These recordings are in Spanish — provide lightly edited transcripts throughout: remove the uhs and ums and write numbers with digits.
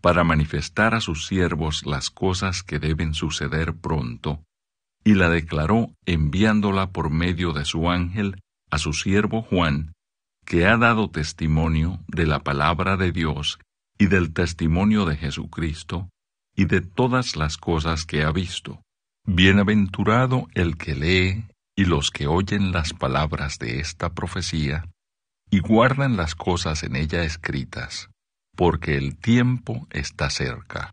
para manifestar a sus siervos las cosas que deben suceder pronto, y la declaró enviándola por medio de su ángel a su siervo Juan, que ha dado testimonio de la palabra de Dios y del testimonio de Jesucristo, y de todas las cosas que ha visto. Bienaventurado el que lee y los que oyen las palabras de esta profecía, y guardan las cosas en ella escritas, porque el tiempo está cerca.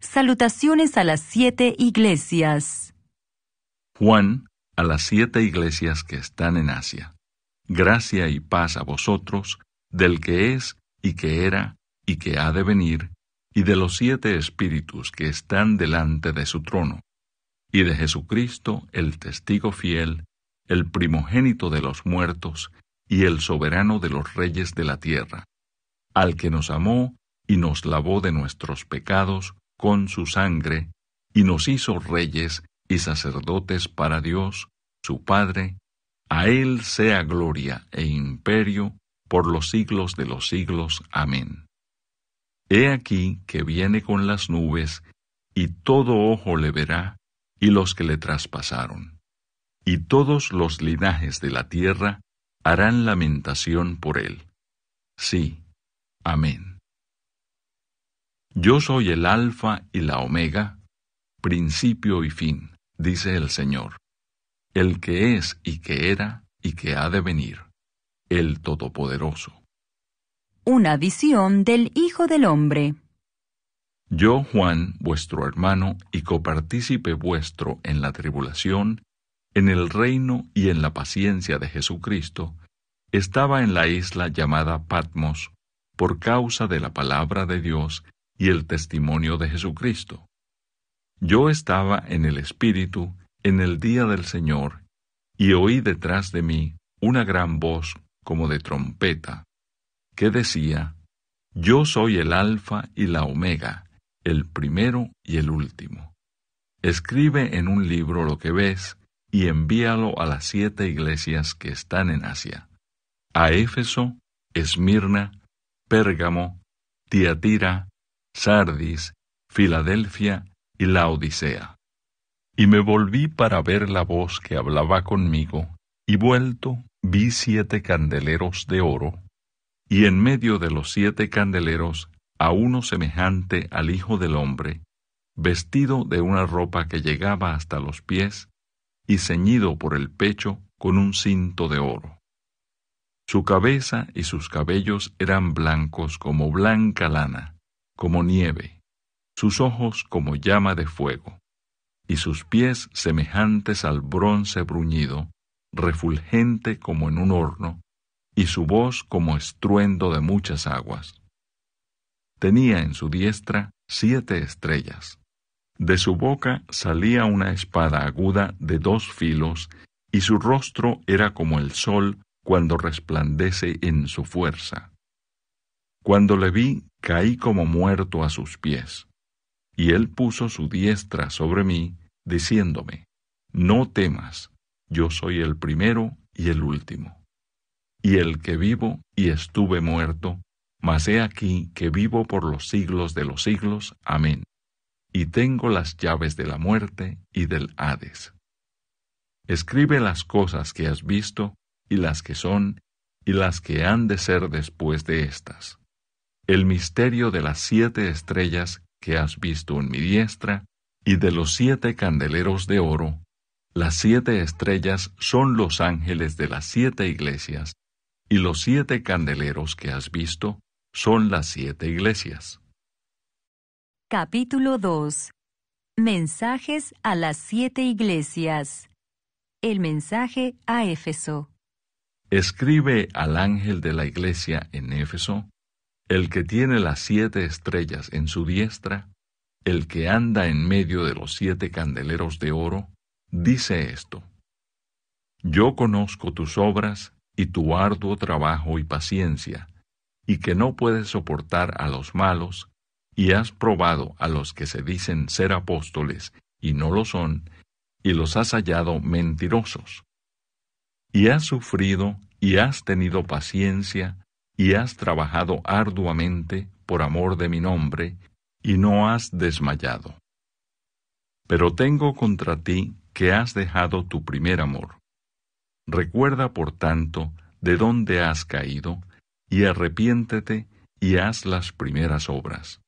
Salutaciones a las 7 iglesias. Juan, a las 7 iglesias que están en Asia. Gracia y paz a vosotros, del que es, y que era, y que ha de venir, y de los 7 espíritus que están delante de su trono, y de Jesucristo, el testigo fiel, el primogénito de los muertos, y el soberano de los reyes de la tierra, al que nos amó y nos lavó de nuestros pecados con su sangre, y nos hizo reyes y sacerdotes para Dios, su Padre. A Él sea gloria e imperio por los siglos de los siglos. Amén. He aquí que viene con las nubes, y todo ojo le verá, y los que le traspasaron. Y todos los linajes de la tierra harán lamentación por él. Sí. Amén. Yo soy el Alfa y la Omega, principio y fin, dice el Señor, el que es y que era y que ha de venir, el Todopoderoso. Una visión del Hijo del Hombre. Yo, Juan, vuestro hermano y copartícipe vuestro en la tribulación, en el reino y en la paciencia de Jesucristo, estaba en la isla llamada Patmos, por causa de la palabra de Dios y el testimonio de Jesucristo. Yo estaba en el Espíritu en el día del Señor, y oí detrás de mí una gran voz como de trompeta, que decía: Yo soy el Alfa y la Omega, el primero y el último. Escribe en un libro lo que ves, y envíalo a las 7 iglesias que están en Asia: a Éfeso, Esmirna, Pérgamo, Tiatira, Sardis, Filadelfia y Laodicea. Y me volví para ver la voz que hablaba conmigo, y vuelto vi 7 candeleros de oro, y en medio de los 7 candeleros a uno semejante al Hijo del Hombre, vestido de una ropa que llegaba hasta los pies, y ceñido por el pecho con un cinto de oro. Su cabeza y sus cabellos eran blancos como blanca lana, como nieve, sus ojos como llama de fuego, y sus pies semejantes al bronce bruñido, refulgente como en un horno, y su voz como estruendo de muchas aguas. Tenía en su diestra 7 estrellas. De su boca salía una espada aguda de 2 filos, y su rostro era como el sol cuando resplandece en su fuerza. Cuando le vi, caí como muerto a sus pies, y él puso su diestra sobre mí, diciéndome: No temas, yo soy el primero y el último, y el que vivo y estuve muerto, mas he aquí que vivo por los siglos de los siglos. Amén. Y tengo las llaves de la muerte y del Hades. Escribe las cosas que has visto, y las que son, y las que han de ser después de estas. El misterio de las 7 estrellas que has visto en mi diestra, y de los 7 candeleros de oro. Las 7 estrellas son los ángeles de las 7 iglesias, y los 7 candeleros que has visto son las 7 iglesias. Capítulo 2. Mensajes a las 7 iglesias. El mensaje a Éfeso. Escribe al ángel de la iglesia en Éfeso, el que tiene las 7 estrellas en su diestra, el que anda en medio de los 7 candeleros de oro, dice esto: Yo conozco tus obras y tu arduo trabajo y paciencia, y que no puedes soportar a los malos, y has probado a los que se dicen ser apóstoles y no lo son, y los has hallado mentirosos. Y has sufrido, y has tenido paciencia, y has trabajado arduamente por amor de mi nombre, y no has desmayado. Pero tengo contra ti que has dejado tu primer amor. Recuerda, por tanto, de dónde has caído, y arrepiéntete y haz las primeras obras.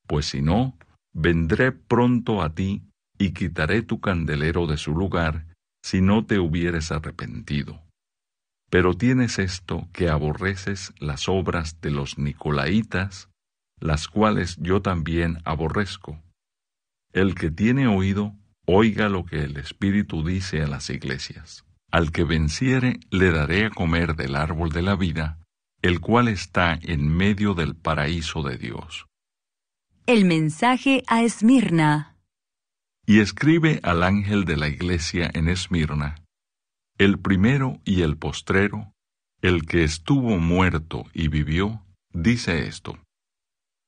Pues si no, vendré pronto a ti y quitaré tu candelero de su lugar, si no te hubieres arrepentido. Pero tienes esto, que aborreces las obras de los nicolaítas, las cuales yo también aborrezco. El que tiene oído, oiga lo que el Espíritu dice a las iglesias. Al que venciere, le daré a comer del árbol de la vida, el cual está en medio del paraíso de Dios. El mensaje a Esmirna. Y escribe al ángel de la iglesia en Esmirna, el primero y el postrero, el que estuvo muerto y vivió, dice esto: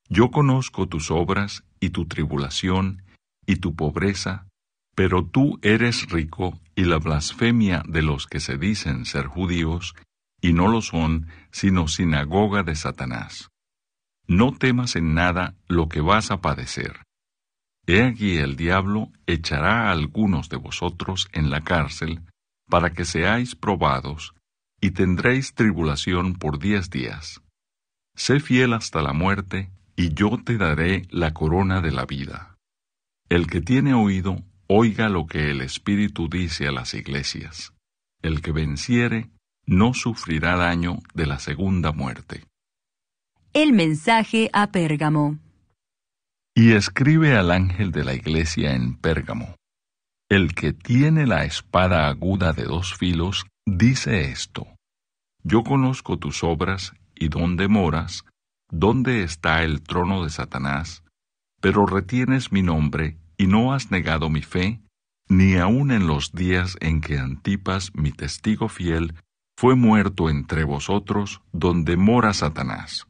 Yo conozco tus obras y tu tribulación y tu pobreza, pero tú eres rico, y la blasfemia de los que se dicen ser judíos, y no lo son, sino sinagoga de Satanás. No temas en nada lo que vas a padecer. He aquí el diablo echará a algunos de vosotros en la cárcel, para que seáis probados, y tendréis tribulación por 10 días. Sé fiel hasta la muerte, y yo te daré la corona de la vida. El que tiene oído, oiga lo que el Espíritu dice a las iglesias. El que venciere, no sufrirá daño de la segunda muerte. El mensaje a Pérgamo. Y escribe al ángel de la iglesia en Pérgamo: El que tiene la espada aguda de 2 filos, dice esto: Yo conozco tus obras y dónde moras, dónde está el trono de Satanás, pero retienes mi nombre y no has negado mi fe, ni aun en los días en que Antipas, mi testigo fiel, fue muerto entre vosotros, donde mora Satanás.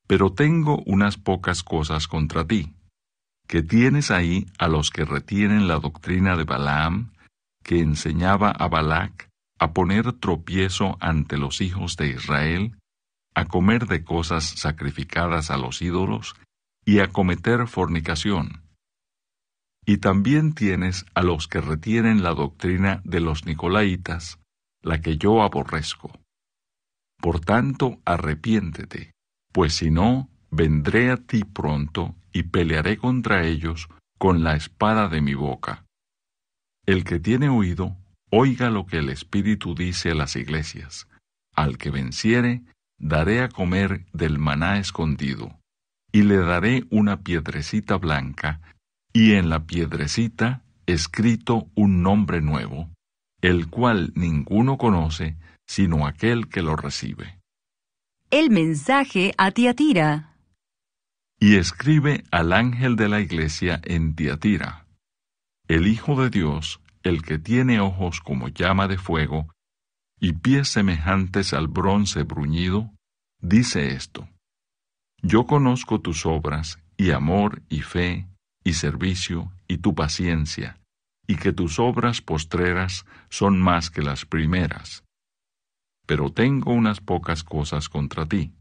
Pero tengo unas pocas cosas contra ti, que tienes ahí a los que retienen la doctrina de Balaam, que enseñaba a Balac a poner tropiezo ante los hijos de Israel, a comer de cosas sacrificadas a los ídolos, y a cometer fornicación. Y también tienes a los que retienen la doctrina de los nicolaítas, la que yo aborrezco. Por tanto, arrepiéntete, pues si no, vendré a ti pronto y pelearé contra ellos con la espada de mi boca. El que tiene oído, oiga lo que el Espíritu dice a las iglesias. Al que venciere, daré a comer del maná escondido, y le daré una piedrecita blanca, y en la piedrecita escrito un nombre nuevo, el cual ninguno conoce, sino aquel que lo recibe. El mensaje a Tiatira. Y escribe al ángel de la iglesia en Tiatira: El Hijo de Dios, el que tiene ojos como llama de fuego, y pies semejantes al bronce bruñido, dice esto: Yo conozco tus obras, y amor, y fe, y servicio, y tu paciencia, y que tus obras postreras son más que las primeras. Pero tengo unas pocas cosas contra ti,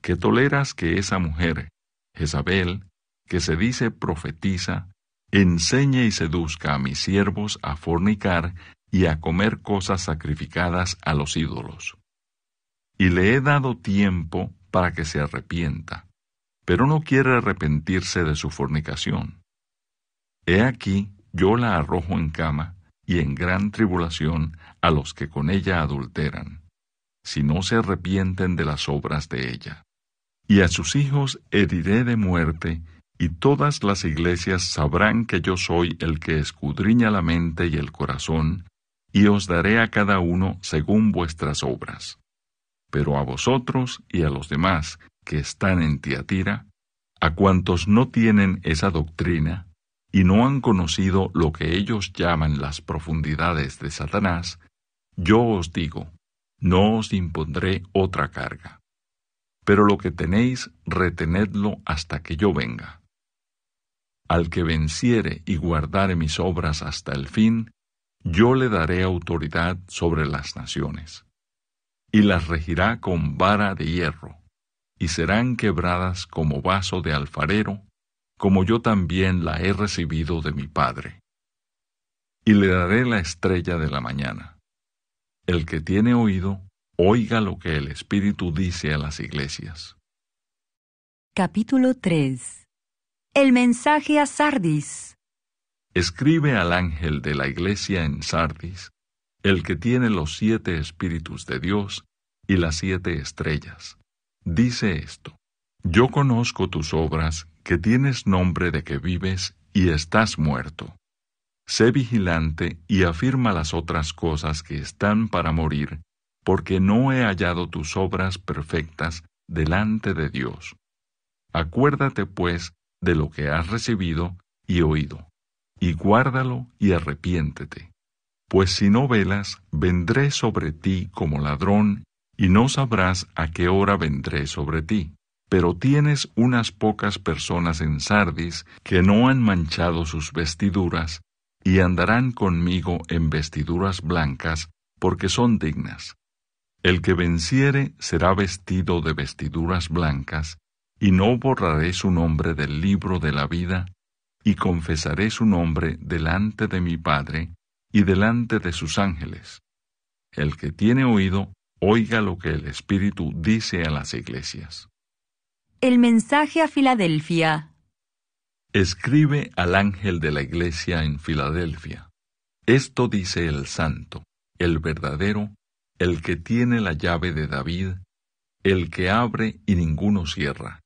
que toleras que esa mujer, Jezabel, que se dice profetiza, enseñe y seduzca a mis siervos a fornicar y a comer cosas sacrificadas a los ídolos. Y le he dado tiempo para que se arrepienta, pero no quiere arrepentirse de su fornicación. He aquí, yo la arrojo en cama y en gran tribulación a los que con ella adulteran, si no se arrepienten de las obras de ella. Y a sus hijos heriré de muerte, y todas las iglesias sabrán que yo soy el que escudriña la mente y el corazón, y os daré a cada uno según vuestras obras. Pero a vosotros y a los demás que están en Tiatira, a cuantos no tienen esa doctrina, y no han conocido lo que ellos llaman las profundidades de Satanás, yo os digo, no os impondré otra carga. Pero lo que tenéis, retenedlo hasta que yo venga. Al que venciere y guardare mis obras hasta el fin, yo le daré autoridad sobre las naciones, y las regirá con vara de hierro, y serán quebradas como vaso de alfarero, como yo también la he recibido de mi Padre. Y le daré la estrella de la mañana. El que tiene oído, oiga lo que el Espíritu dice a las iglesias. Capítulo 3. El mensaje a Sardis. Escribe al ángel de la iglesia en Sardis, el que tiene los 7 Espíritus de Dios y las 7 estrellas. Dice esto: Yo conozco tus obras, que tienes nombre de que vives y estás muerto. Sé vigilante y afirma las otras cosas que están para morir, porque no he hallado tus obras perfectas delante de Dios. Acuérdate, pues, de lo que has recibido y oído, y guárdalo y arrepiéntete. Pues si no velas, vendré sobre ti como ladrón, y no sabrás a qué hora vendré sobre ti. Pero tienes unas pocas personas en Sardis que no han manchado sus vestiduras, y andarán conmigo en vestiduras blancas, porque son dignas. El que venciere será vestido de vestiduras blancas, y no borraré su nombre del libro de la vida, y confesaré su nombre delante de mi Padre y delante de sus ángeles. El que tiene oído, oiga lo que el Espíritu dice a las iglesias. El mensaje a Filadelfia. Escribe al ángel de la iglesia en Filadelfia. Esto dice el santo, el verdadero, el que tiene la llave de David, el que abre y ninguno cierra,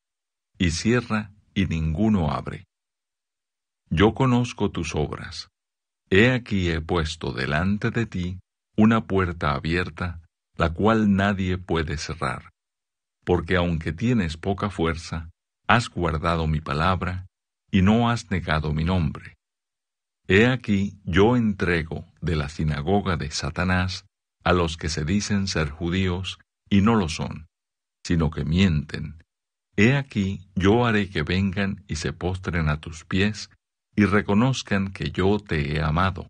y cierra y ninguno abre. Yo conozco tus obras. He aquí he puesto delante de ti una puerta abierta, la cual nadie puede cerrar. Porque aunque tienes poca fuerza, has guardado mi palabra, y no has negado mi nombre. He aquí yo entrego de la sinagoga de Satanás a los que se dicen ser judíos, y no lo son, sino que mienten. He aquí yo haré que vengan y se postren a tus pies, y reconozcan que yo te he amado.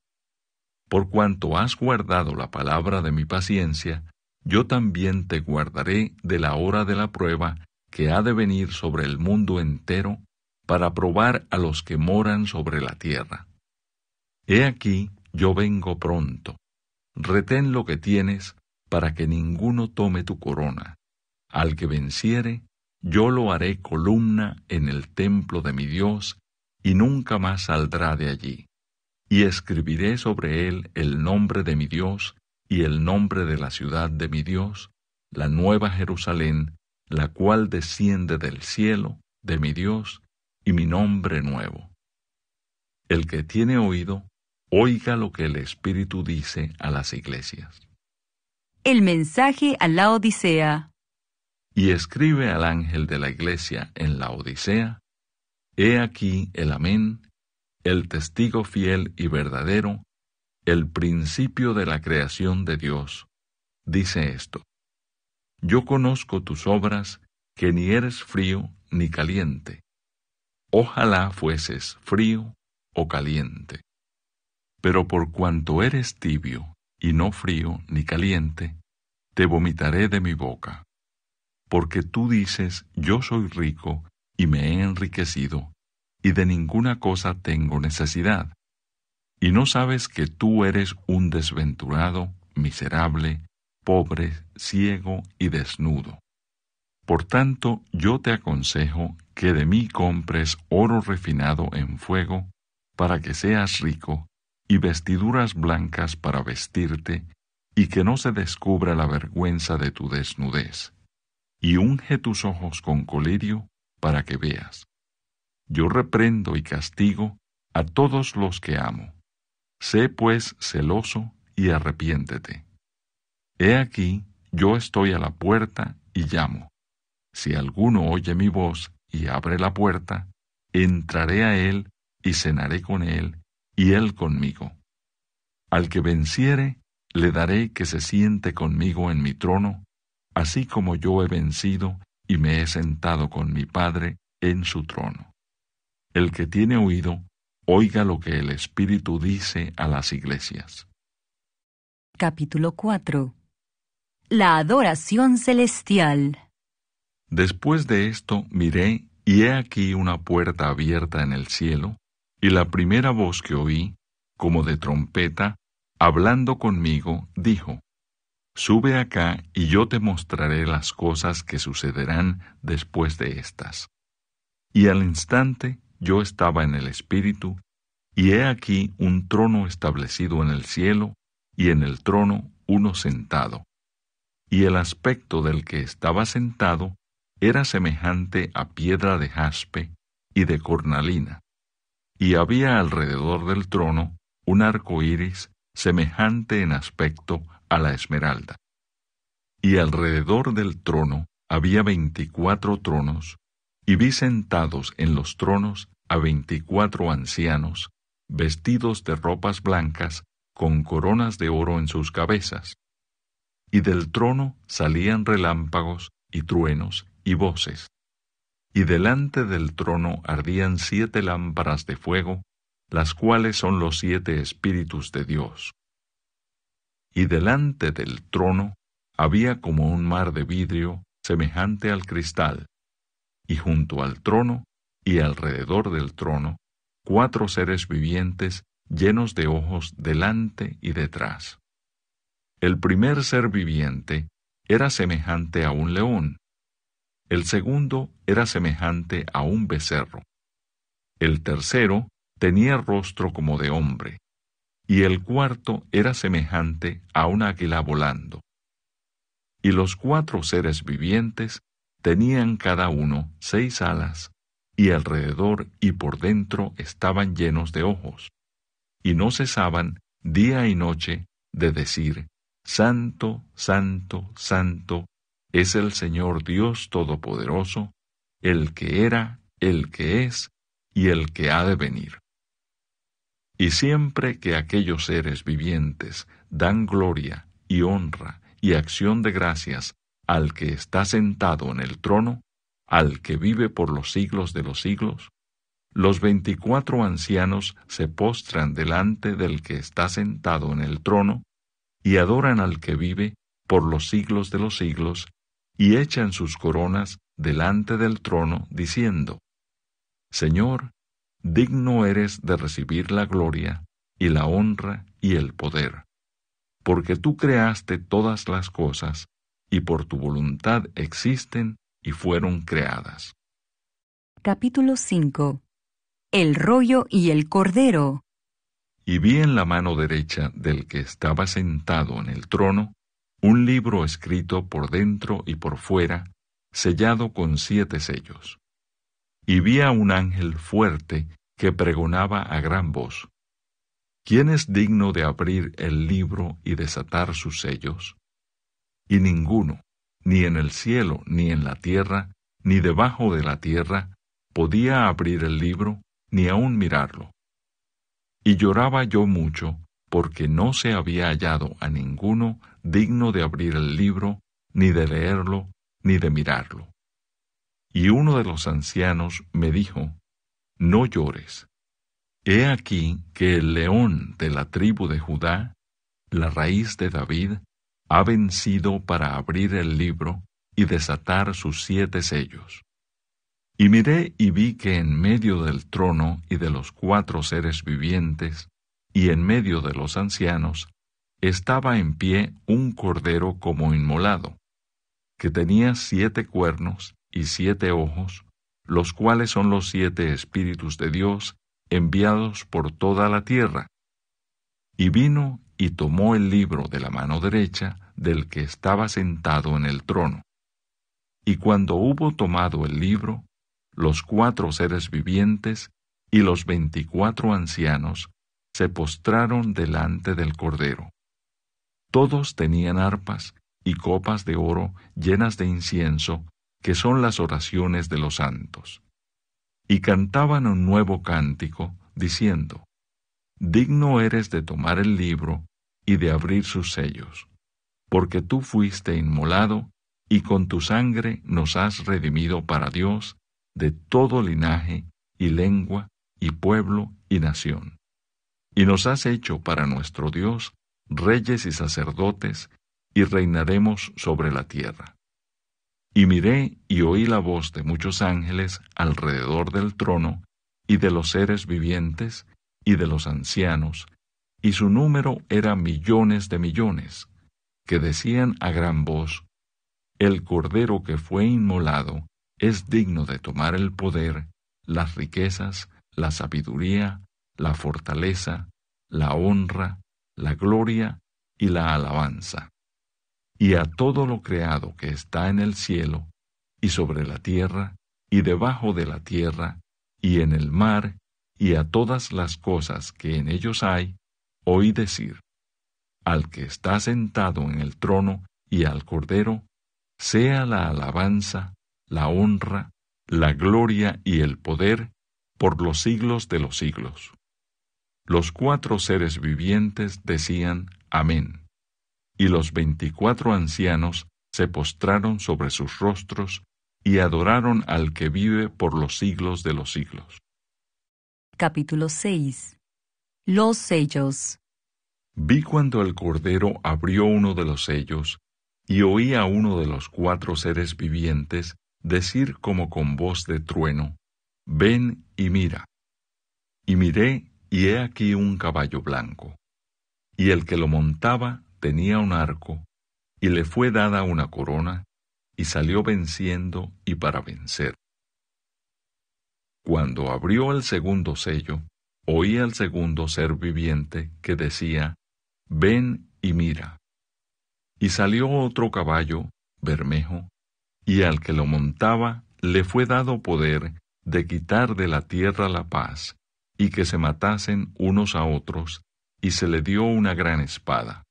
Por cuanto has guardado la palabra de mi paciencia, yo también te guardaré de la hora de la prueba que ha de venir sobre el mundo entero, para probar a los que moran sobre la tierra. He aquí, yo vengo pronto. Retén lo que tienes, para que ninguno tome tu corona. Al que venciere, yo lo haré columna en el templo de mi Dios, y nunca más saldrá de allí. Y escribiré sobre él el nombre de mi Dios, y el nombre de la ciudad de mi Dios, la nueva Jerusalén, la cual desciende del cielo, de mi Dios, y mi nombre nuevo. El que tiene oído, oiga lo que el Espíritu dice a las iglesias. El mensaje a la Odisea. Y escribe al ángel de la iglesia en la Odisea: He aquí el Amén, el testigo fiel y verdadero, el principio de la creación de Dios. Dice esto: Yo conozco tus obras, que ni eres frío ni caliente. Ojalá fueses frío o caliente. Pero por cuanto eres tibio, y no frío ni caliente, te vomitaré de mi boca. Porque tú dices: Yo soy rico, y me he enriquecido, y de ninguna cosa tengo necesidad. Y no sabes que tú eres un desventurado, miserable, pobre, ciego y desnudo. Por tanto, yo te aconsejo que de mí compres oro refinado en fuego, para que seas rico, y vestiduras blancas para vestirte, y que no se descubra la vergüenza de tu desnudez. Y unge tus ojos con colirio, para que veas. Yo reprendo y castigo a todos los que amo. Sé pues celoso y arrepiéntete. He aquí, yo estoy a la puerta y llamo. Si alguno oye mi voz y abre la puerta, entraré a él y cenaré con él, y él conmigo. Al que venciere, le daré que se siente conmigo en mi trono, así como yo he vencido y me he sentado con mi Padre en su trono. El que tiene oído, oiga lo que el Espíritu dice a las iglesias. Capítulo 4. La adoración celestial. Después de esto miré, y he aquí una puerta abierta en el cielo, y la primera voz que oí, como de trompeta, hablando conmigo, dijo: Sube acá, y yo te mostraré las cosas que sucederán después de estas. Y al instante yo estaba en el Espíritu, y he aquí un trono establecido en el cielo, y en el trono uno sentado. Y el aspecto del que estaba sentado era semejante a piedra de jaspe y de cornalina, y había alrededor del trono un arco iris semejante en aspecto a la esmeralda. Y alrededor del trono había 24 tronos, y vi sentados en los tronos a 24 ancianos, vestidos de ropas blancas, con coronas de oro en sus cabezas. Y del trono salían relámpagos y truenos y voces. Y delante del trono ardían 7 lámparas de fuego, las cuales son los 7 Espíritus de Dios. Y delante del trono había como un mar de vidrio semejante al cristal, y junto al trono y alrededor del trono 4 seres vivientes llenos de ojos delante y detrás. El primer ser viviente era semejante a un león, el segundo era semejante a un becerro, el tercero tenía rostro como de hombre, y el cuarto era semejante a un águila volando. Y los 4 seres vivientes tenían cada uno 6 alas, y alrededor y por dentro estaban llenos de ojos, y no cesaban día y noche de decir: Santo, Santo, Santo, es el Señor Dios Todopoderoso, el que era, el que es, y el que ha de venir. Y siempre que aquellos seres vivientes dan gloria y honra y acción de gracias al que está sentado en el trono, al que vive por los siglos de los siglos, los 24 ancianos se postran delante del que está sentado en el trono, y adoran al que vive por los siglos de los siglos, y echan sus coronas delante del trono, diciendo: Señor, digno eres de recibir la gloria, y la honra, y el poder, porque tú creaste todas las cosas, y por tu voluntad existen y fueron creadas. Capítulo 5. El rollo y el cordero. Y vi en la mano derecha del que estaba sentado en el trono un libro escrito por dentro y por fuera, sellado con 7 sellos. Y vi a un ángel fuerte que pregonaba a gran voz: ¿Quién es digno de abrir el libro y desatar sus sellos? Y ninguno, ni en el cielo, ni en la tierra, ni debajo de la tierra, podía abrir el libro, ni aun mirarlo. Y lloraba yo mucho, porque no se había hallado a ninguno digno de abrir el libro, ni de leerlo, ni de mirarlo. Y uno de los ancianos me dijo: No llores. He aquí que el león de la tribu de Judá, la raíz de David, ha vencido para abrir el libro y desatar sus 7 sellos. Y miré y vi que en medio del trono y de los 4 seres vivientes, y en medio de los ancianos, estaba en pie un cordero como inmolado, que tenía 7 cuernos y 7 ojos, los cuales son los 7 Espíritus de Dios enviados por toda la tierra. Y vino y tomó el libro de la mano derecha del que estaba sentado en el trono. Y cuando hubo tomado el libro, los 4 seres vivientes y los 24 ancianos se postraron delante del Cordero. Todos tenían arpas y copas de oro llenas de incienso, que son las oraciones de los santos. Y cantaban un nuevo cántico, diciendo: Digno eres de tomar el libro y de abrir sus sellos, porque tú fuiste inmolado, y con tu sangre nos has redimido para Dios de todo linaje y lengua y pueblo y nación. Y nos has hecho para nuestro Dios reyes y sacerdotes, y reinaremos sobre la tierra. Y miré y oí la voz de muchos ángeles alrededor del trono, y de los seres vivientes, y de los ancianos, y su número era millones de millones, que decían a gran voz: El Cordero que fue inmolado es digno de tomar el poder, las riquezas, la sabiduría, la fortaleza, la honra, la gloria y la alabanza. Y a todo lo creado que está en el cielo, y sobre la tierra, y debajo de la tierra, y en el mar, y a todas las cosas que en ellos hay, oí decir: Al que está sentado en el trono y al Cordero, sea la alabanza, la honra, la gloria y el poder por los siglos de los siglos. Los 4 seres vivientes decían: Amén. Y los 24 ancianos se postraron sobre sus rostros y adoraron al que vive por los siglos de los siglos. Capítulo 6. Los sellos. Vi cuando el Cordero abrió uno de los sellos, y oí a uno de los 4 seres vivientes decir como con voz de trueno: Ven y mira. Y miré, y he aquí un caballo blanco, y el que lo montaba tenía un arco, y le fue dada una corona, y salió venciendo y para vencer. Cuando abrió el segundo sello, oí al segundo ser viviente que decía: Ven y mira. Y salió otro caballo, bermejo, y al que lo montaba le fue dado poder de quitar de la tierra la paz, y que se matasen unos a otros, y se le dio una gran espada.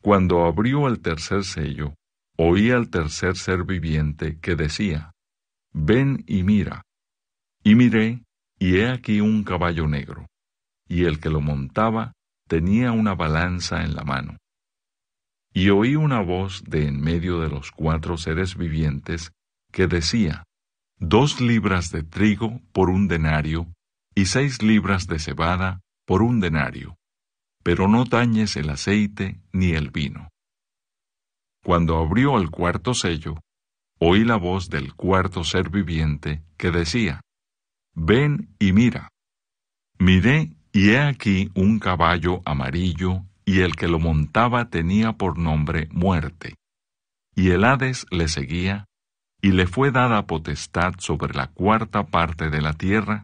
Cuando abrió el tercer sello, oí al tercer ser viviente que decía: Ven y mira. Y miré, y he aquí un caballo negro, y el que lo montaba tenía una balanza en la mano. Y oí una voz de en medio de los 4 seres vivientes que decía: 2 libras de trigo por 1 denario, y 6 libras de cebada por 1 denario, pero no tañes el aceite ni el vino. Cuando abrió el cuarto sello, oí la voz del cuarto ser viviente que decía: Ven y mira. Miré, y he aquí un caballo amarillo, y el que lo montaba tenía por nombre Muerte. Y el Hades le seguía, y le fue dada potestad sobre la 4ª parte de la tierra,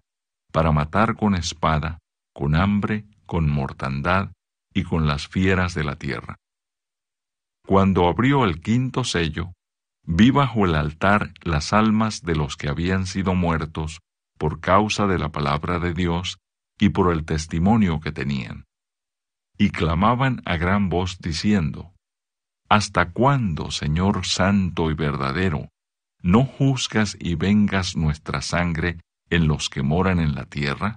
para matar con espada, con hambre, con mortandad, y con las fieras de la tierra. Cuando abrió el 5º sello, vi bajo el altar las almas de los que habían sido muertos por causa de la palabra de Dios y por el testimonio que tenían. Y clamaban a gran voz diciendo: ¿Hasta cuándo, Señor santo y verdadero, no juzgas y vengas nuestra sangre en los que moran en la tierra?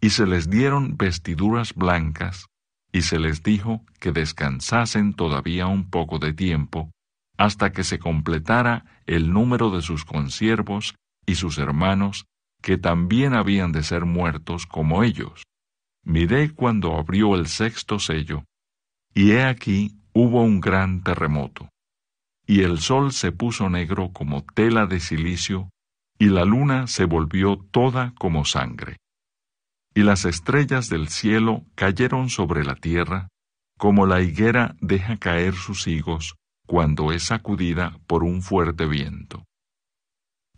Y se les dieron vestiduras blancas, y se les dijo que descansasen todavía un poco de tiempo, hasta que se completara el número de sus consiervos y sus hermanos, que también habían de ser muertos como ellos. Miré cuando abrió el 6º sello, y he aquí hubo un gran terremoto, y el sol se puso negro como tela de cilicio, y la luna se volvió toda como sangre. Y las estrellas del cielo cayeron sobre la tierra, como la higuera deja caer sus higos cuando es sacudida por un fuerte viento.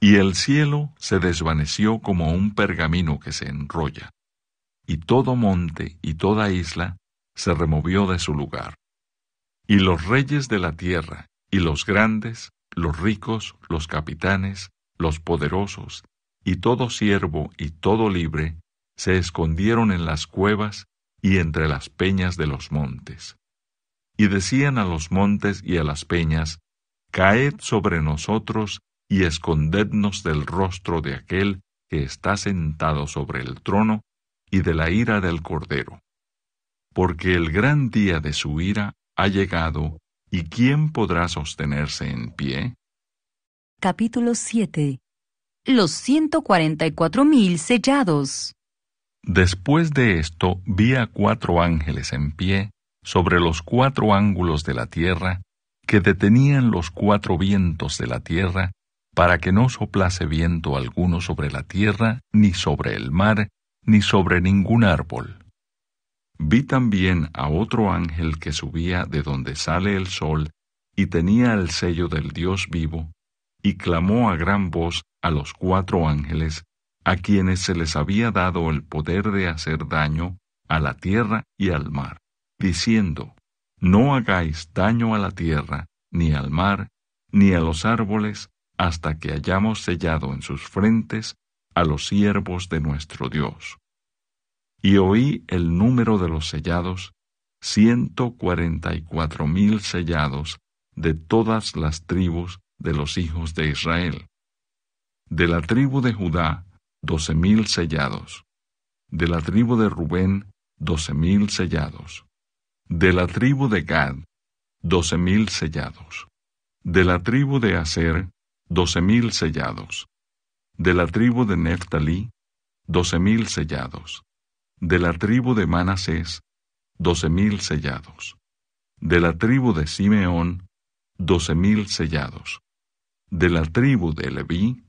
Y el cielo se desvaneció como un pergamino que se enrolla, y todo monte y toda isla se removió de su lugar. Y los reyes de la tierra, y los grandes, los ricos, los capitanes, los poderosos, y todo siervo y todo libre, se escondieron en las cuevas y entre las peñas de los montes. Y decían a los montes y a las peñas: Caed sobre nosotros y escondednos del rostro de aquel que está sentado sobre el trono y de la ira del Cordero. Porque el gran día de su ira ha llegado, ¿y quién podrá sostenerse en pie? Capítulo 7. Los 144,000 sellados. Después de esto vi a 4 ángeles en pie sobre los 4 ángulos de la tierra, que detenían los 4 vientos de la tierra, para que no soplase viento alguno sobre la tierra, ni sobre el mar, ni sobre ningún árbol. Vi también a otro ángel que subía de donde sale el sol, y tenía el sello del Dios vivo, y clamó a gran voz a los 4 ángeles, a quienes se les había dado el poder de hacer daño a la tierra y al mar, diciendo: No hagáis daño a la tierra, ni al mar, ni a los árboles, hasta que hayamos sellado en sus frentes a los siervos de nuestro Dios. Y oí el número de los sellados, 144,000 sellados de todas las tribus de los hijos de Israel. De la tribu de Judá, 12,000 sellados. De la tribu de Rubén, 12,000 sellados. De la tribu de Gad, 12,000 sellados. De la tribu de Aser, 12,000 sellados. De la tribu de Neftalí, 12,000 sellados. De la tribu de Manasés, 12,000 sellados. De la tribu de Simeón, 12,000 sellados. De la tribu de Leví,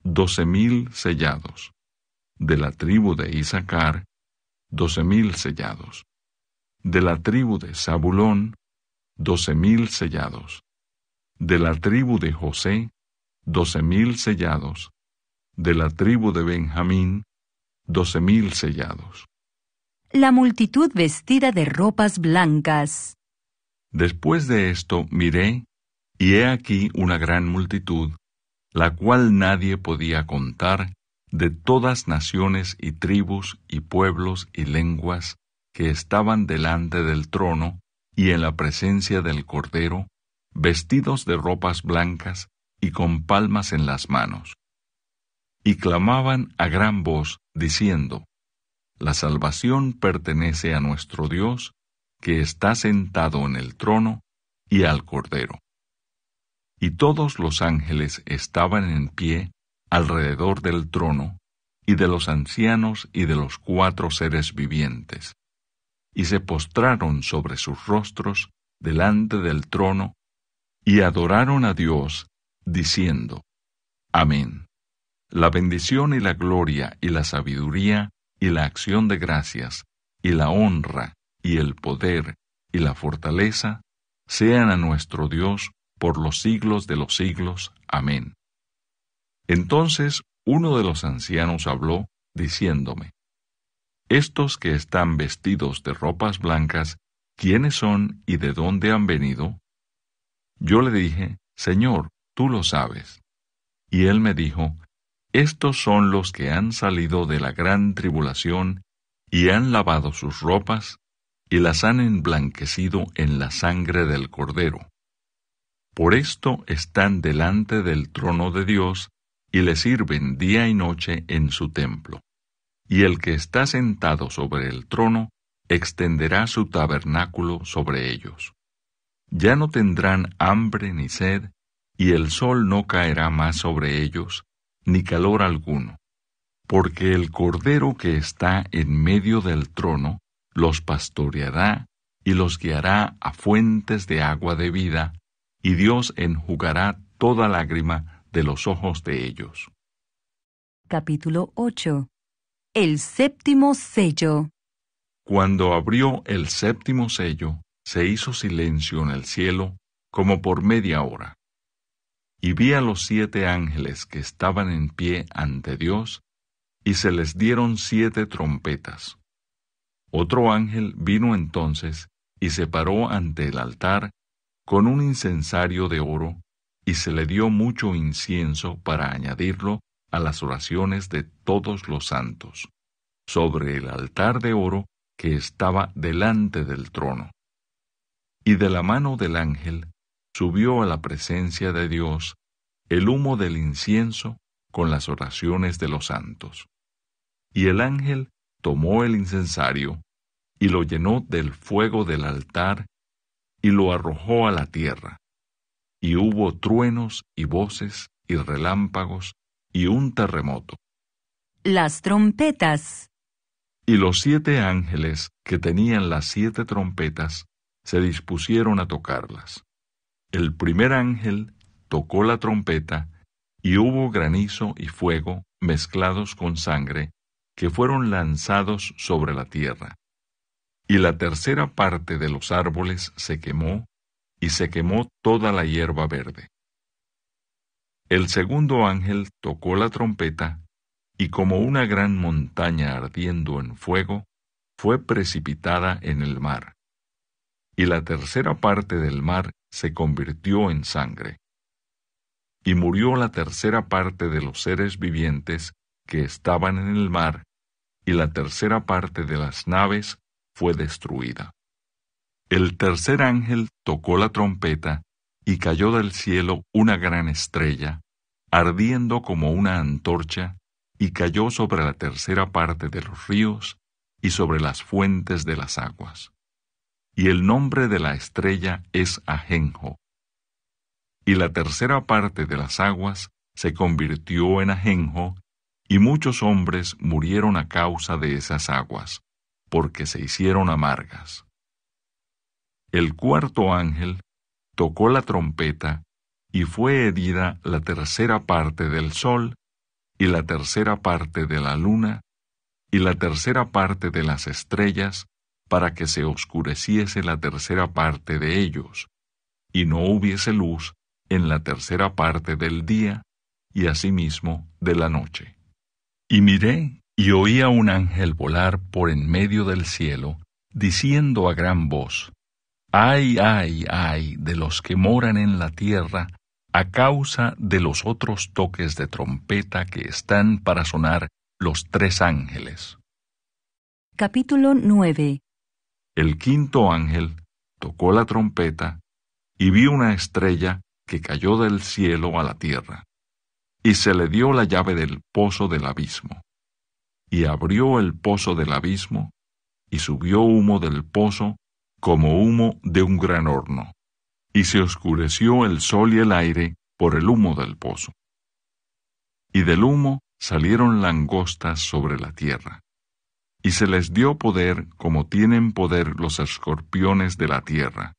12,000 sellados. De la tribu de Isaacar, 12,000 sellados. De la tribu de Zabulón, 12,000 sellados. De la tribu de José, 12,000 sellados. De la tribu de Benjamín, 12,000 sellados. La multitud vestida de ropas blancas. Después de esto miré, y he aquí una gran multitud, la cual nadie podía contar, de todas naciones y tribus y pueblos y lenguas, que estaban delante del trono y en la presencia del Cordero, vestidos de ropas blancas y con palmas en las manos. Y clamaban a gran voz, diciendo: La salvación pertenece a nuestro Dios, que está sentado en el trono, y al Cordero. Y todos los ángeles estaban en pie alrededor del trono, y de los ancianos y de los 4 seres vivientes, y se postraron sobre sus rostros delante del trono, y adoraron a Dios, diciendo: Amén. La bendición y la gloria y la sabiduría y la acción de gracias y la honra y el poder y la fortaleza sean a nuestro Dios por los siglos de los siglos. Amén. Entonces uno de los ancianos habló, diciéndome: Estos que están vestidos de ropas blancas, ¿quiénes son y de dónde han venido? Yo le dije: Señor, tú lo sabes. Y él me dijo: Estos son los que han salido de la gran tribulación y han lavado sus ropas y las han emblanquecido en la sangre del Cordero. Por esto están delante del trono de Dios y le sirven día y noche en su templo. Y el que está sentado sobre el trono extenderá su tabernáculo sobre ellos. Ya no tendrán hambre ni sed, y el sol no caerá más sobre ellos, ni calor alguno, porque el Cordero que está en medio del trono los pastoreará y los guiará a fuentes de agua de vida, y Dios enjugará toda lágrima de los ojos de ellos. Capítulo 8. El séptimo sello. Cuando abrió el séptimo sello, se hizo silencio en el cielo como por media hora. Y vi a los 7 ángeles que estaban en pie ante Dios, y se les dieron 7 trompetas. Otro ángel vino entonces y se paró ante el altar con un incensario de oro, y se le dio mucho incienso para añadirlo a las oraciones de todos los santos, sobre el altar de oro que estaba delante del trono. Y de la mano del ángel subió a la presencia de Dios el humo del incienso con las oraciones de los santos. Y el ángel tomó el incensario y lo llenó del fuego del altar y lo arrojó a la tierra. Y hubo truenos y voces y relámpagos y un terremoto. Las trompetas. Y los 7 ángeles que tenían las 7 trompetas se dispusieron a tocarlas. El primer ángel tocó la trompeta, y hubo granizo y fuego mezclados con sangre, que fueron lanzados sobre la tierra. Y la tercera parte de los árboles se quemó, y se quemó toda la hierba verde. El segundo ángel tocó la trompeta, y como una gran montaña ardiendo en fuego, fue precipitada en el mar. Y la tercera parte del mar se convirtió en sangre. Y murió la tercera parte de los seres vivientes que estaban en el mar, y la tercera parte de las naves fue destruida. El tercer ángel tocó la trompeta, y cayó del cielo una gran estrella, ardiendo como una antorcha, y cayó sobre la tercera parte de los ríos y sobre las fuentes de las aguas. Y el nombre de la estrella es Ajenjo. Y la tercera parte de las aguas se convirtió en ajenjo, y muchos hombres murieron a causa de esas aguas, porque se hicieron amargas. El cuarto ángel tocó la trompeta, y fue herida la tercera parte del sol, y la tercera parte de la luna, y la tercera parte de las estrellas, para que se oscureciese la tercera parte de ellos, y no hubiese luz en la tercera parte del día, y asimismo de la noche. Y miré, y oí a un ángel volar por en medio del cielo, diciendo a gran voz: ¡Ay, ay, ay de los que moran en la tierra, a causa de los otros toques de trompeta que están para sonar los 3 ángeles! Capítulo 9. El quinto ángel tocó la trompeta, y vi una estrella que cayó del cielo a la tierra, y se le dio la llave del pozo del abismo. Y abrió el pozo del abismo, y subió humo del pozo como humo de un gran horno, y se oscureció el sol y el aire por el humo del pozo. Y del humo salieron langostas sobre la tierra, y se les dio poder como tienen poder los escorpiones de la tierra,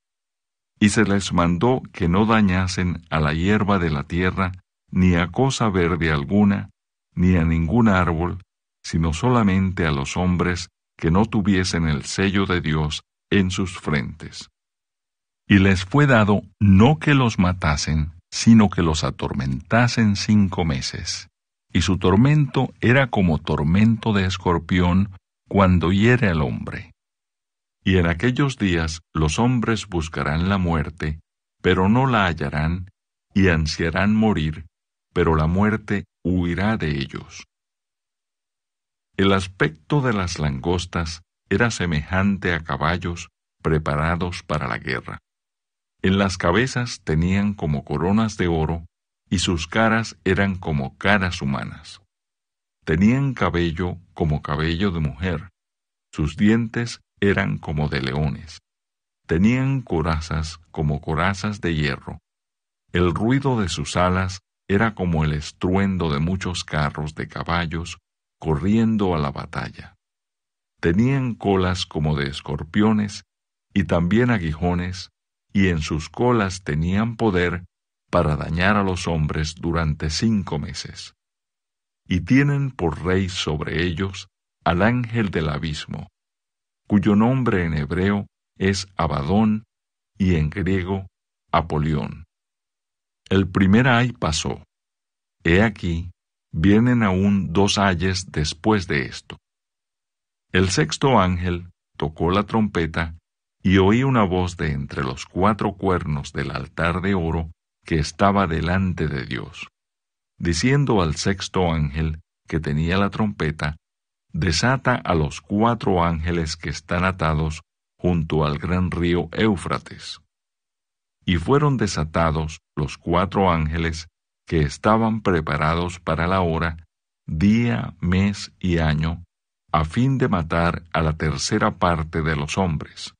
y se les mandó que no dañasen a la hierba de la tierra, ni a cosa verde alguna, ni a ningún árbol, sino solamente a los hombres que no tuviesen el sello de Dios en sus frentes. Y les fue dado no que los matasen, sino que los atormentasen 5 meses. Y su tormento era como tormento de escorpión cuando hiere al hombre. Y en aquellos días los hombres buscarán la muerte, pero no la hallarán, y ansiarán morir, pero la muerte huirá de ellos. El aspecto de las langostas era semejante a caballos preparados para la guerra. En las cabezas tenían como coronas de oro, y sus caras eran como caras humanas. Tenían cabello como cabello de mujer, sus dientes eran como de leones. Tenían corazas como corazas de hierro. El ruido de sus alas era como el estruendo de muchos carros de caballos corriendo a la batalla. Tenían colas como de escorpiones y también aguijones, y en sus colas tenían poder para dañar a los hombres durante 5 meses. Y tienen por rey sobre ellos al ángel del abismo, cuyo nombre en hebreo es Abadón y en griego Apolión. El primer ay pasó. He aquí, vienen aún 2 ayes después de esto. El sexto ángel tocó la trompeta, y oí una voz de entre los 4 cuernos del altar de oro que estaba delante de Dios, diciendo al sexto ángel que tenía la trompeta: desata a los 4 ángeles que están atados junto al gran río Éufrates. Y fueron desatados los 4 ángeles que estaban preparados para la hora, día, mes y año, a fin de matar a la tercera parte de los hombres.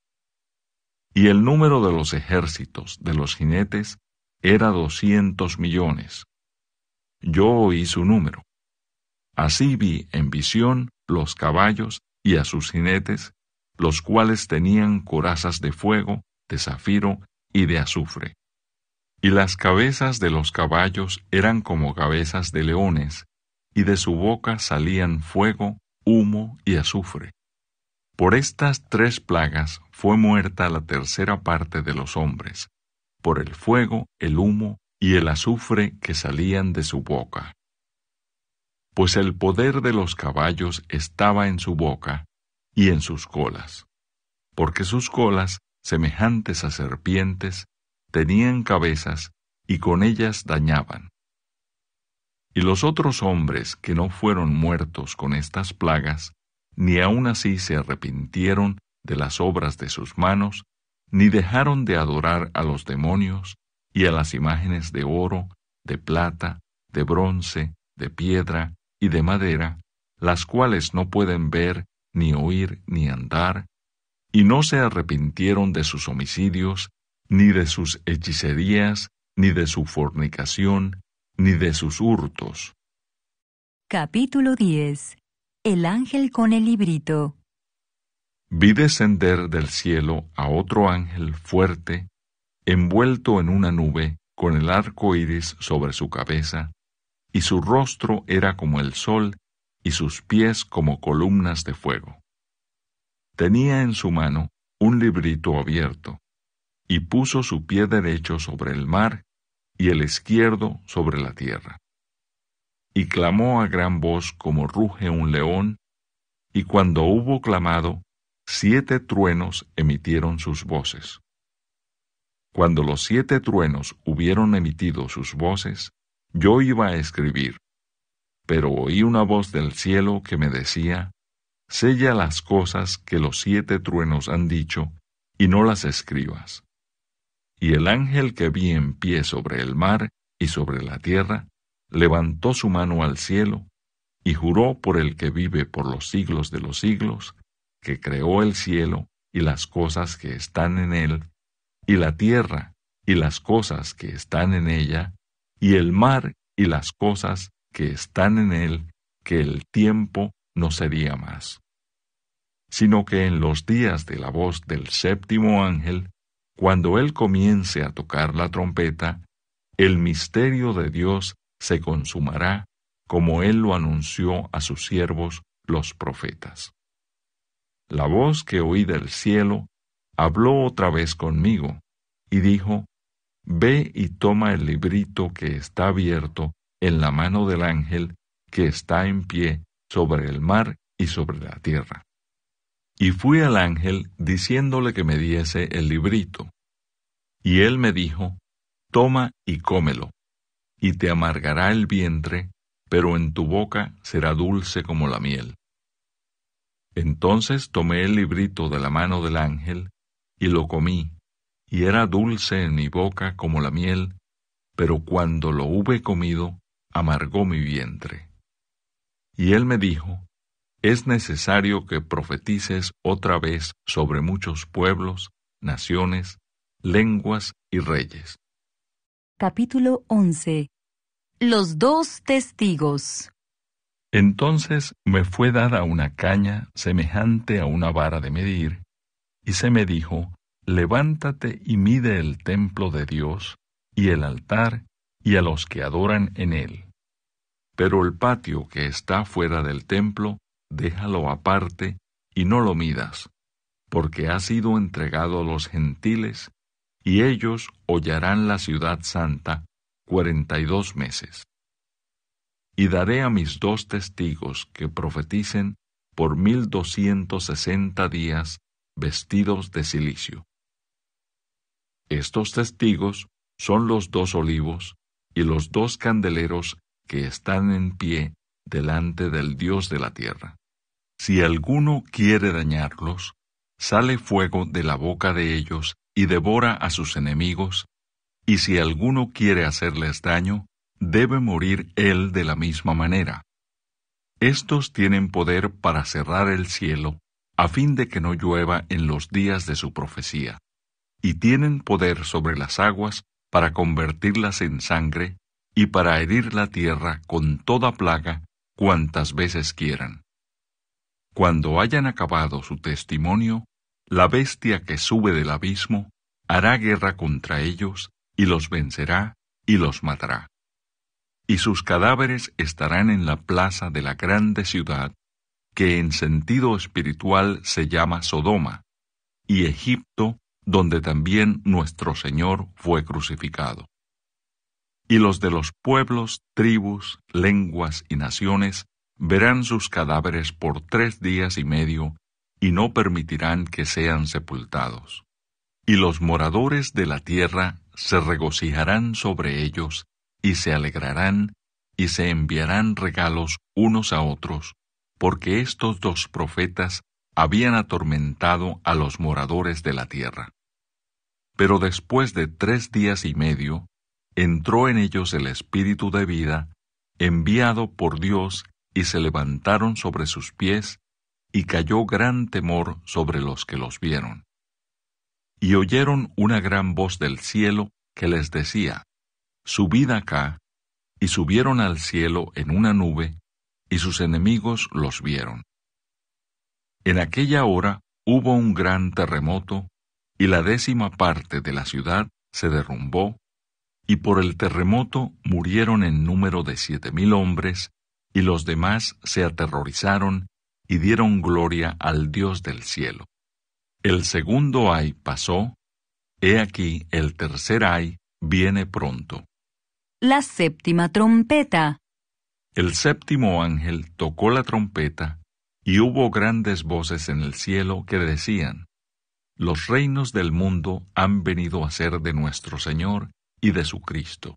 Y el número de los ejércitos de los jinetes era 200 millones. Yo oí su número. Así vi en visión los caballos y a sus jinetes, los cuales tenían corazas de fuego, de zafiro y de azufre. Y las cabezas de los caballos eran como cabezas de leones, y de su boca salían fuego, humo y azufre. Por estas 3 plagas fue muerta la tercera parte de los hombres, por el fuego, el humo y el azufre que salían de su boca. Pues el poder de los caballos estaba en su boca y en sus colas, porque sus colas, semejantes a serpientes, tenían cabezas y con ellas dañaban. Y los otros hombres que no fueron muertos con estas plagas, ni aun así se arrepintieron de las obras de sus manos, ni dejaron de adorar a los demonios y a las imágenes de oro, de plata, de bronce, de piedra y de madera, las cuales no pueden ver, ni oír, ni andar, y no se arrepintieron de sus homicidios, ni de sus hechicerías, ni de su fornicación, ni de sus hurtos. Capítulo 10. El ángel con el librito. Vi descender del cielo a otro ángel fuerte, envuelto en una nube, con el arco iris sobre su cabeza, y su rostro era como el sol, y sus pies como columnas de fuego. Tenía en su mano un librito abierto, y puso su pie derecho sobre el mar, y el izquierdo sobre la tierra. Y clamó a gran voz como ruge un león, y cuando hubo clamado, 7 truenos emitieron sus voces. Cuando los 7 truenos hubieron emitido sus voces, yo iba a escribir, pero oí una voz del cielo que me decía, sella las cosas que los 7 truenos han dicho, y no las escribas. Y el ángel que vi en pie sobre el mar y sobre la tierra, levantó su mano al cielo, y juró por el que vive por los siglos de los siglos, que creó el cielo y las cosas que están en él, y la tierra y las cosas que están en ella, y el mar y las cosas que están en él, que el tiempo no sería más. Sino que en los días de la voz del 7º ángel, cuando él comience a tocar la trompeta, el misterio de Dios se consumará, como él lo anunció a sus siervos los profetas. La voz que oí del cielo habló otra vez conmigo, y dijo, ve y toma el librito que está abierto en la mano del ángel que está en pie sobre el mar y sobre la tierra. Y fui al ángel diciéndole que me diese el librito. Y él me dijo, toma y cómelo, y te amargará el vientre, pero en tu boca será dulce como la miel. Entonces tomé el librito de la mano del ángel, y lo comí, y era dulce en mi boca como la miel, pero cuando lo hube comido, amargó mi vientre. Y él me dijo, es necesario que profetices otra vez sobre muchos pueblos, naciones, lenguas y reyes. Capítulo 11. Los 2 testigos. Entonces me fue dada una caña semejante a una vara de medir, y se me dijo, levántate y mide el templo de Dios, y el altar, y a los que adoran en él. Pero el patio que está fuera del templo, déjalo aparte, y no lo midas, porque ha sido entregado a los gentiles, y ellos hollarán la ciudad santa 42 meses. Y daré a mis 2 testigos que profeticen por 1260 días vestidos de cilicio. Estos testigos son los 2 olivos y los 2 candeleros que están en pie delante del Dios de la tierra. Si alguno quiere dañarlos, sale fuego de la boca de ellos y devora a sus enemigos, y si alguno quiere hacerles daño, debe morir él de la misma manera. Estos tienen poder para cerrar el cielo, a fin de que no llueva en los días de su profecía, y tienen poder sobre las aguas para convertirlas en sangre, y para herir la tierra con toda plaga cuantas veces quieran. Cuando hayan acabado su testimonio, la bestia que sube del abismo hará guerra contra ellos y los vencerá y los matará. Y sus cadáveres estarán en la plaza de la grande ciudad, que en sentido espiritual se llama Sodoma, y Egipto, donde también nuestro Señor fue crucificado. Y los de los pueblos, tribus, lenguas y naciones verán sus cadáveres por 3 días y medio, y no permitirán que sean sepultados. Y los moradores de la tierra se regocijarán sobre ellos, y se alegrarán, y se enviarán regalos unos a otros, porque estos 2 profetas habían atormentado a los moradores de la tierra. Pero después de 3 días y medio, entró en ellos el Espíritu de vida, enviado por Dios, y se levantaron sobre sus pies, y cayó gran temor sobre los que los vieron. Y oyeron una gran voz del cielo que les decía: Subid acá, y subieron al cielo en una nube, y sus enemigos los vieron. En aquella hora hubo un gran terremoto, y la 10ª parte de la ciudad se derrumbó, y por el terremoto murieron en número de 7,000 hombres, y los demás se aterrorizaron y dieron gloria al Dios del cielo. El segundo ay pasó, he aquí el tercer ay viene pronto. La 7ª trompeta. El 7º ángel tocó la trompeta, y hubo grandes voces en el cielo que decían: Los reinos del mundo han venido a ser de nuestro Señor y de su Cristo,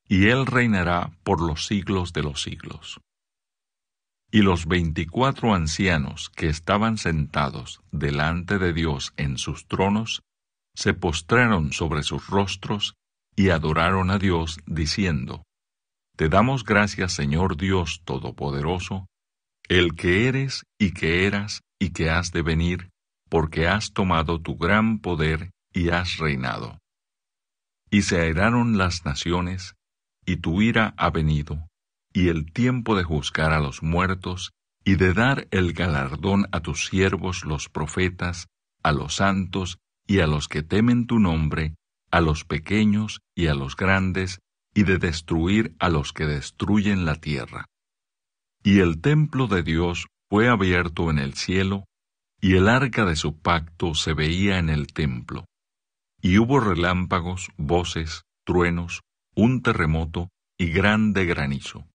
y Él reinará por los siglos de los siglos. Y los 24 ancianos que estaban sentados delante de Dios en sus tronos, se postraron sobre sus rostros y adoraron a Dios, diciendo: Te damos gracias, Señor Dios Todopoderoso, el que eres y que eras y que has de venir, porque has tomado tu gran poder y has reinado. Y se airaron las naciones, y tu ira ha venido, y el tiempo de juzgar a los muertos, y de dar el galardón a tus siervos los profetas, a los santos, y a los que temen tu nombre, a los pequeños y a los grandes, y de destruir a los que destruyen la tierra. Y el templo de Dios fue abierto en el cielo, y el arca de su pacto se veía en el templo. Y hubo relámpagos, voces, truenos, un terremoto y grande granizo.